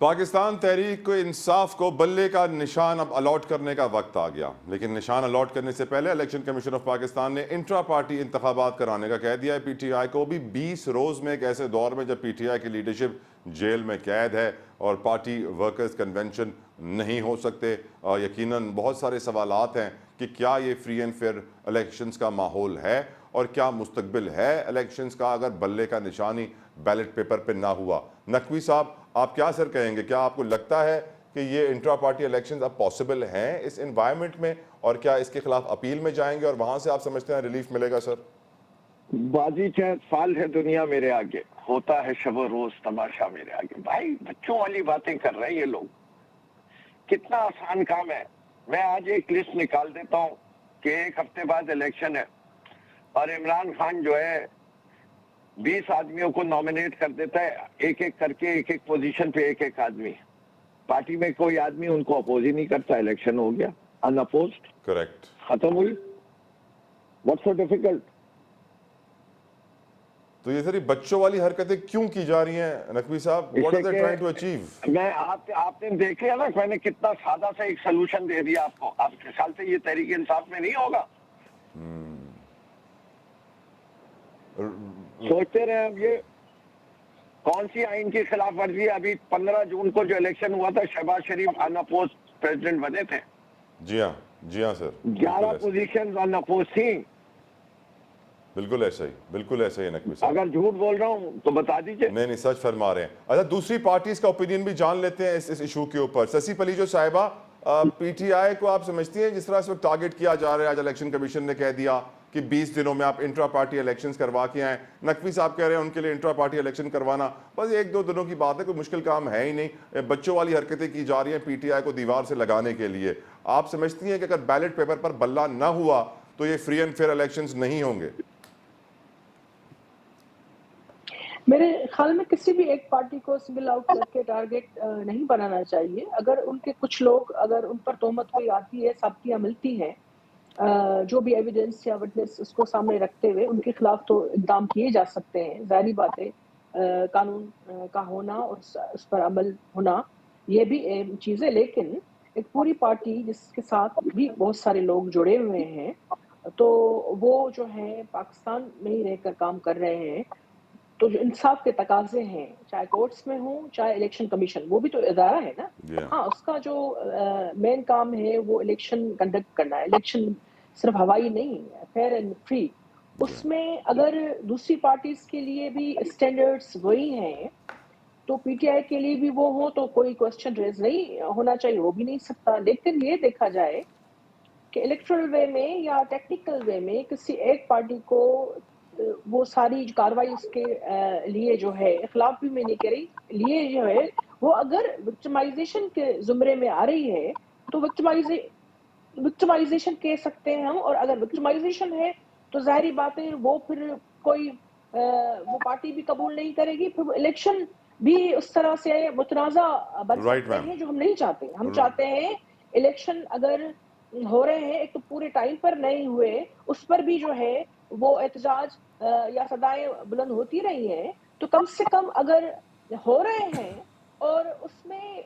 پاکستان تحریک انصاف کو بلے کا نشان اب الاٹ کرنے کا وقت آ گیا، لیکن نشان الاٹ کرنے سے پہلے الیکشن کمیشن آف پاکستان نے انٹرا پارٹی انتخابات کرانے کا کہہ دیا ہے۔ پی ٹی آئی کو بھی 20 روز میں ایک ایسے دور میں جب پی ٹی آئی کی لیڈرشپ جیل میں قید ہے اور پارٹی ورکرز کنونشن نہیں ہو سکتے، یقیناً بہت سارے سوالات ہیں کہ کیا یہ فری اینڈ فیئر الیکشنز کا ماحول ہے اور کیا مستقبل ہے الیکشنز کا اگر بلے کا نشان ہی بیلٹ پیپر پہ نہ ہوا۔ نقوی صاحب، آپ کیا سر کہیں گے؟ کیا آپ کو لگتا ہے کہ یہ انٹرا پارٹی الیکشنز اب پاسبل ہیں اس انوائرمنٹ میں، اور کیا اس کے خلاف اپیل میں جائیں گے اور وہاں سے آپ سمجھتے ہیں ریلیف ملے گا سر؟ بازی چاہے سال ہے دنیا میرے آگے، ہوتا ہے شب و روز تماشا میرے آگے۔ بھائی بچوں والی باتیں کر رہے ہیں یہ لوگ، کتنا آسان کام ہے۔ میں آج ایک لسٹ نکال دیتا ہوں کہ 1 ہفتے بعد الیکشن ہے اور عمران خان جو ہے 20 آدمیوں کو نامنیٹ کر دیتا ہے، ایک ایک کر کے، ایک ایک پوزیشن پہ ایک ایک آدمی۔ پارٹی میں کوئی آدمی ان کو اپوز ہی نہیں کرتا، الیکشن ہو گیا ان اپوزڈ، کریکٹ، ختم ہوئی۔ What's so difficult? تو یہ ساری بچوں والی حرکتیں کیوں کی جا رہی ہیں نقوی صاحب؟ What are they trying to achieve? میں آپ نے دیکھ لیا نا، میں نے کتنا سادہ سا ایک سلوشن دے دیا آپ کو۔ آپ کے خیال سے یہ تحریک انصاف میں نہیں ہوگا؟ سوچتے رہے اب یہ کون سی آئین کی خلاف ورزی ہے؟ ابھی 15 جون کو جو الیکشن ہوا تھا، شہباز شریف ان اپوز پریزیڈنٹ بنے تھے۔ جی ہاں، جی ہاں سر، 11 پوزیشن ان اپوز تھیں۔ بالکل ایسا ہی، بالکل ایسا ہی نقوی صاحب۔ اگر جھوٹ بول رہا ہوں تو بتا دیجئے۔ نہیں، سچ فرما رہے ہیں۔ اچھا، دوسری پارٹیز کا اوپینین بھی جان لیتے ہیں اس ایشو کے اوپر۔ سسی پلیجو صاحبہ، پی ٹی آئی کو آپ سمجھتی ہیں جس طرح اس وقت ٹارگٹ کیا جا رہا ہے، آج الیکشن کمیشن نے کہہ دیا کہ 20 دنوں میں آپ انٹرا پارٹی الیکشنز کروا کے آئیں۔ نقوی صاحب کہہ رہے ہیں ان کے لیے انٹرا پارٹی الیکشن کروانا بس 1-2 دنوں کی بات ہے، کوئی مشکل کام ہے ہی نہیں۔ بچوں والی حرکتیں کی جا رہی ہیں پی ٹی آئی کو دیوار سے لگانے کے لیے۔ آپ سمجھتی ہیں کہ اگر بیلٹ پیپر پر بلہ نہ ہوا تو یہ فری اینڈ فیئر الیکشنز نہیں ہوں گے؟ میرے خیال میں کسی بھی ایک پارٹی کو سنگل آؤٹ کر کے ٹارگٹ نہیں بنانا چاہیے۔ اگر ان کے کچھ لوگ، اگر ان پر تہمت کوئی آتی ہے، ثابتیاں ملتی ہیں، جو بھی ایویڈنس یا وٹنس اس کو سامنے رکھتے ہوئے ان کے خلاف تو اقدام کیے جا سکتے ہیں۔ ظاہری بات ہے، قانون کا ہونا اور اس پر عمل ہونا یہ بھی اہم چیز ہے، لیکن ایک پوری پارٹی جس کے ساتھ بھی بہت سارے لوگ جڑے ہوئے ہیں، تو وہ جو ہے پاکستان میں ہی رہ کر کام کر رہے ہیں، تو جو انصاف کے تقاضے ہیں، چاہے کورٹس میں ہوں چاہے الیکشن کمیشن، وہ بھی تو ادارہ ہے نا۔ ہاں، اس کا جو مین کام ہے وہ الیکشن کنڈکٹ کرنا ہے۔ الیکشن صرف ہوائی نہیں، فیئر اینڈ فری۔ اس میں اگر دوسری پارٹیز کے لیے بھی اسٹینڈرڈز وہی ہیں تو پی ٹی آئی کے لیے بھی وہ ہوں تو کوئی کوسچن ریز نہیں ہونا چاہیے، ہو بھی نہیں سکتا۔ لیکن یہ دیکھا جائے کہ الیکٹرل وے میں یا ٹیکنیکل وے میں کسی ایک پارٹی کو وہ ساری کاروائی اس کے لیے جو ہے، اخلاف بھی میں نہیں کہہ رہی، لیے جو ہے وہ اگر وکٹمائزیشن کے زمرے میں آ رہی ہے تو وکٹمائزیشن کہہ سکتے ہیں ہم۔ اور اگر وکٹمائزیشن ہے تو ظاہری بات ہے وہ پھر کوئی وہ پارٹی بھی قبول نہیں کرے گی، پھر الیکشن بھی اس طرح سے متنازع بن سکتے ہیں جو ہم نہیں چاہتے۔ ہم چاہتے ہیں الیکشن اگر ہو رہے ہیں، ایک تو پورے ٹائم پر نہیں ہوئے، اس پر بھی جو ہے وہ احتجاج یا صدائیں بلند ہوتی رہی ہیں، تو کم سے کم اگر ہو رہے ہیں اور اس میں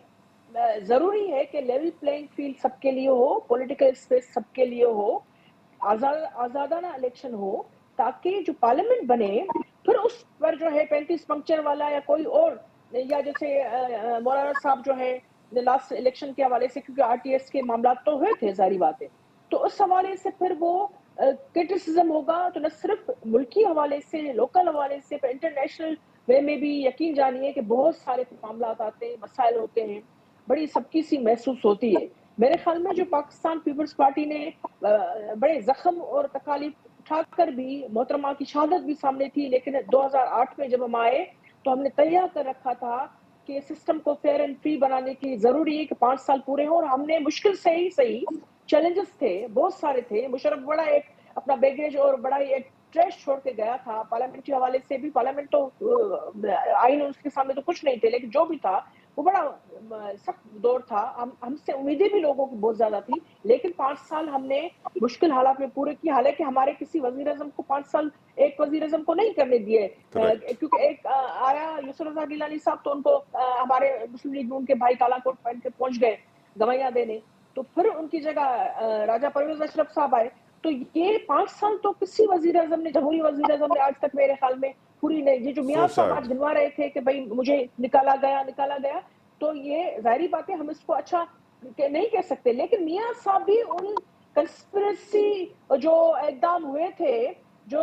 ضروری ہے کہ لیول پلینگ فیلڈ سب کے لیے ہو، پولیٹیکل اسپیس سب کے لیے ہو، آزادانہ الیکشن ہو، تاکہ جو پارلیمنٹ بنے پھر اس پر جو ہے 35 پنکچر والا یا کوئی اور، یا جیسے مولانا صاحب جو ہے لاسٹ الیکشن کے حوالے سے، کیونکہ آر ٹی ایس کے معاملات تو ہوئے تھے ظاہری بات ہے، تو اس حوالے سے پھر وہ کرٹیسزم ہوگا، تو نہ صرف ملکی حوالے سے، لوکل حوالے سے، پر انٹرنیشنل وے میں بھی یقین جانیے کہ بہت سارے معاملات آتے ہیں، مسائل ہوتے ہیں، بڑی سبکی سی محسوس ہوتی ہے۔ میرے خیال میں جو پاکستان پیپلز پارٹی نے بڑے زخم اور تکالیف اٹھا کر بھی، محترمہ کی شہادت بھی سامنے تھی، لیکن 2008 میں جب ہم آئے تو ہم نے تیار کر رکھا تھا کہ سسٹم کو فیئر اینڈ فری بنانے کی ضروری ہے کہ 5 سال پورے ہوں، اور ہم نے مشکل سے ہی صحیح، چیلنجز تھے، بہت سارے تھے، مشرف بڑا ایک اپنا بیگیج اور بڑا ہی ایک ट्रैश छोड़ के गया था पार्लियामेंट्री हवाले से भी। पार्लियामेंट तो आइन उसके सामने तो कुछ नहीं थे, लेकिन जो भी था वो बड़ा सख्त दौर था। हमसे उम्मीदें भी लोगों की बहुत ज्यादा थी, लेकिन 5 साल हमने मुश्किल हालात में पूरे किए। हालांकि हमारे किसी वजीर आजम को 5 साल एक वजीर आजम को नहीं करने दिए, क्योंकि एक आया यूसुफ रजा गिलानी साहब, तो उनको हमारे मुस्लिम लीग में उनके भाई काला कोट पहन के पहुंच गए गवाहियां देने, तो फिर उनकी जगह राजा परवेज अशरफ साहब आए। तो ये 5 साल तो किसी वजीर आजम ने, जमहूरी वजीर आजम ने आज तक मेरे ख्याल में पूरी नहीं। ये जो मियां साहब आज गिनवा रहे थे कि भाई मुझे निकाला गया, तो ये जाहिर बात है हम इसको अच्छा नहीं कह सकते। लेकिन मियां साहब भी उन कंस्पिरेसी जो इक़दाम हुए थे, जो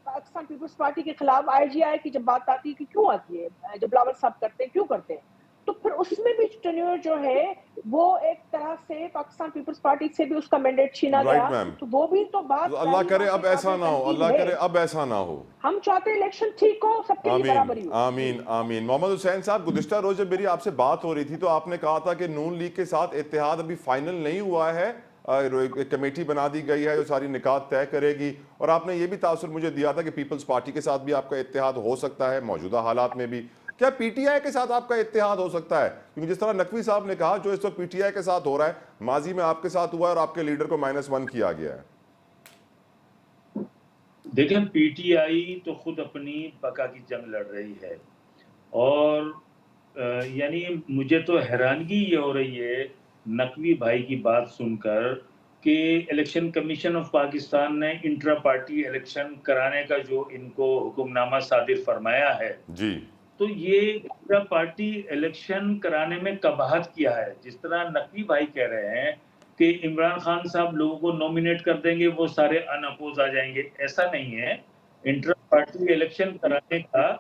पाकिस्तान पीपल्स पार्टी के खिलाफ IGI की जब बात आती है कि क्यों आती है, जब बिलावल साहब करते हैं क्यों करते हैं, तो फिर उसमें भी टेन्योर जो है वो एक तरह से पाकिस्तान पीपल्स पार्टी से भी उसका मैंडेट छीना गया। तो वो भी तो बात, अल्लाह करे अब ऐसा ना हो, अल्लाह करे अब ऐसा ना हो। हम चाहते हैं इलेक्शन ठीक हो, सबके लिए बराबरी हो। आमीन आमीन। मोहम्मद हुसैन साहब, गुज़िश्ता रोज जब मेरी आपसे बात हो रही थी तो आपने कहा था कि नून लीग के साथ इत्तेहाद अभी फाइनल नहीं हुआ है, एक कमेटी बना दी गई है जो सारी निकात तय करेगी, और आपने ये भी तासुर मुझे दिया था कि पीपल्स पार्टी के साथ भी आपका इत्तेहाद हो सकता है मौजूदा हालात में भी। क्या PTI के साथ आपका इत्तेहाद हो सकता है? क्योंकि जिस तरह नकवी साहब ने कहा, जो इस वक्त PTI के साथ हो रहा है माजी में आपके साथ हुआ है और आपके लीडर को -1 किया गया है। देखें, PTI तो खुद अपनी बका की जंग लड़ रही है, और यानी मुझे तो हैरानगी ये हो रही है नकवी भाई की बात सुनकर कि इलेक्शन कमीशन ऑफ पाकिस्तान ने इंट्रा पार्टी इलेक्शन कराने का जो इनको हुक्मनामा सादिर फरमाया है जी, तो ये इंट्रा पार्टी इलेक्शन कराने में कबाहत किया है। जिस तरह नकवी भाई कह रहे हैं कि इमरान खान साहब लोगों को नॉमिनेट कर देंगे, वो सारे अनअपोज आ जाएंगे, ऐसा नहीं है। इंट्रा पार्टी इलेक्शन कराने का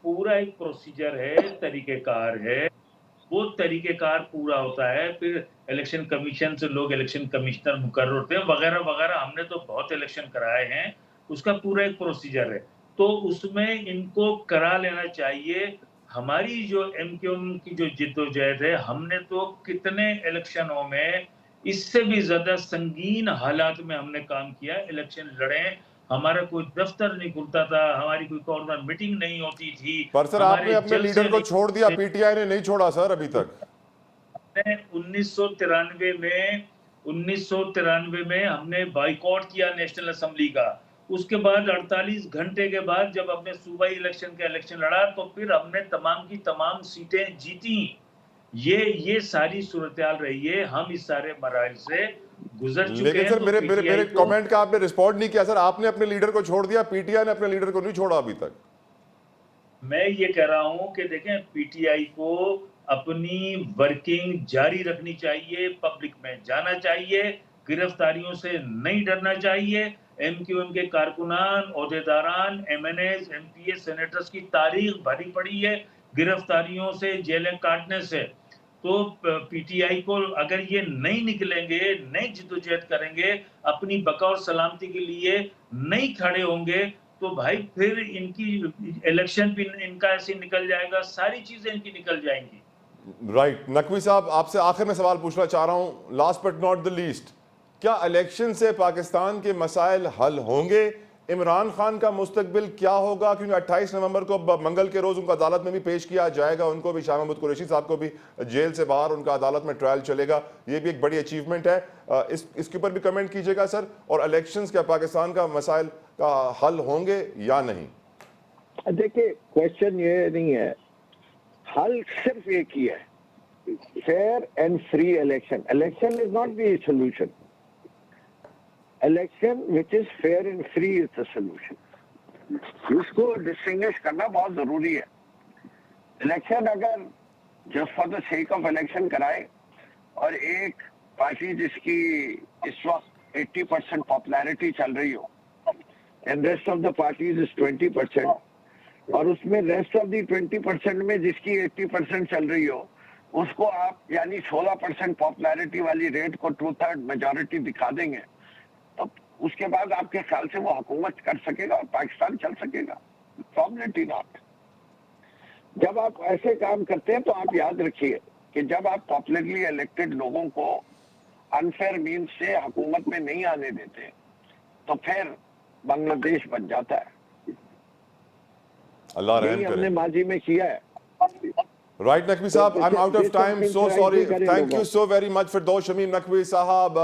पूरा एक प्रोसीजर है, तरीक़ेकार है, वो तरीक़ेकार पूरा होता है, फिर इलेक्शन कमीशन से लोग इलेक्शन कमिश्नर मुकर्रर होते हैं वगैरह वगैरह। हमने तो बहुत इलेक्शन कराए हैं, उसका पूरा एक प्रोसीजर है, तो उसमें इनको करा लेना चाहिए। हमारी जो MQM की जो जिद्दोजहद है, हमने तो कितने इलेक्शनों में इससे भी ज्यादा संगीन हालात में हमने काम किया, इलेक्शन लड़े, हमारा कोई दफ्तर नहीं खुलता था, हमारी कोई कॉर्नर मीटिंग नहीं होती थी। पर सर आपने अपने लीडर को छोड़ दिया, PTI ने नहीं छोड़ा सर अभी तक। 1993 में हमने बाइकआउट किया नेशनल असेंबली का। उसके बाद 48 घंटे के बाद जब हमने सूबाई इलेक्शन का इलेक्शन लड़ा, तो फिर हमने तमाम की तमाम सीटें जीती। ये सारी सूरत-हाल रही है, हम इस सारे मराइल से गुजर चुके हैं। लेकिन सर मेरे कमेंट का आपने रिस्पॉन्ड नहीं किया। सर आपने अपने लीडर को छोड़ दिया, PTI ने अपने लीडर को नहीं छोड़ा अभी तक। मैं ये कह रहा हूं कि देखें, PTI को अपनी वर्किंग जारी रखनी चाहिए, पब्लिक में जाना चाहिए, गिरफ्तारियों से नहीं डरना चाहिए। MQM के कारकुनान, ओहदेदारान, MNAs, MPA, सेनेटर्स की तारीख भरी पड़ी है गिरफ्तारियों से, जेलें काटने से। तो PTI को अगर ये नहीं निकलेंगे, नहीं जिद्दोजहद करेंगे, अपनी बका और सलामती के लिए नहीं खड़े होंगे, तो भाई फिर इनकी इलेक्शन भी इनका ऐसे निकल जाएगा, सारी चीजें इनकी निकल जाएंगी। राइट। नकवी साहब, आपसे आखिर में सवाल पूछना चाह रहा हूं, last but not the least, क्या इलेक्शन से पाकिस्तान के मसाइल हल होंगे? इमरान खान का मुस्तकबिल क्या होगा? क्योंकि 28 नवंबर को मंगल के रोज उनको अदालत में भी पेश किया जाएगा, उनको भी, शाह महमूद कुरैशी साहब को भी जेल से बाहर उनका अदालत में ट्रायल चलेगा, ये भी एक बड़ी अचीवमेंट है। इसके ऊपर भी कमेंट कीजिएगा सर। और इलेक्शंस क्या पाकिस्तान का मसाइल का हल होंगे या नहीं? देखिए, क्वेश्चन ये नहीं है, हल सिर्फ एक ही है, fair and free election. Election is not the solution, election which is fair and free is the solution. इसको डिस्टिंग्विश करना बहुत जरूरी है। इलेक्शन अगर just for the sake of election कराए और एक पार्टी जिसकी इस वक्त 80% पॉपुलैरिटी चल रही हो and rest of the parties is 20%, और उसमें रेस्ट ऑफ दी 20% में जिसकी 80% चल रही हो, उसको आप यानी 16% पॉपुलैरिटी वाली रेट को 2/3 मेजॉरिटी दिखा देंगे, तो उसके बाद आपके ख्याल से वो हुकूमत कर सकेगा और पाकिस्तान चल सकेगा? Probability not. जब आप ऐसे काम करते हैं तो आप याद रखिए कि जब आप पॉपुलरली इलेक्टेड लोगों को अनफेयर मीन्स से हुकूमत में नहीं आने देते, तो फिर बांग्लादेश बन जाता है। अल्लाह रहम यही हमने करे। माजी में किया है। Right, Naqvi Sahab, I'm out of time. So sorry. Thank you so very much for Firdaus Shamim Naqvi Sahab,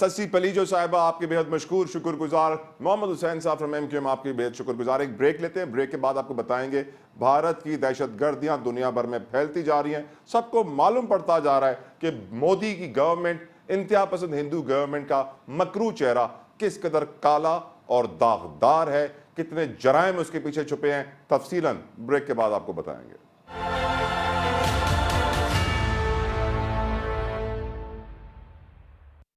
Sasi Palijo साहिबा आपके बेहद मशकूर शुक्रगुजार, मोहम्मद हुसैन साहब फ्रॉम MQM आपके बेहद शुक्रगुजार। एक ब्रेक लेते हैं, ब्रेक के बाद आपको बताएंगे भारत की दहशतगर्दियां दुनिया भर में फैलती जा रही हैं। सबको मालूम पड़ता जा रहा है कि मोदी की गवर्नमेंट, इंतहा पसंद हिंदू गवर्नमेंट का मकरू चेहरा किस कदर काला और दागदार है, कितने जराइम उसके पीछे छुपे हैं। तफसीलन ब्रेक के बाद आपको बताएंगे।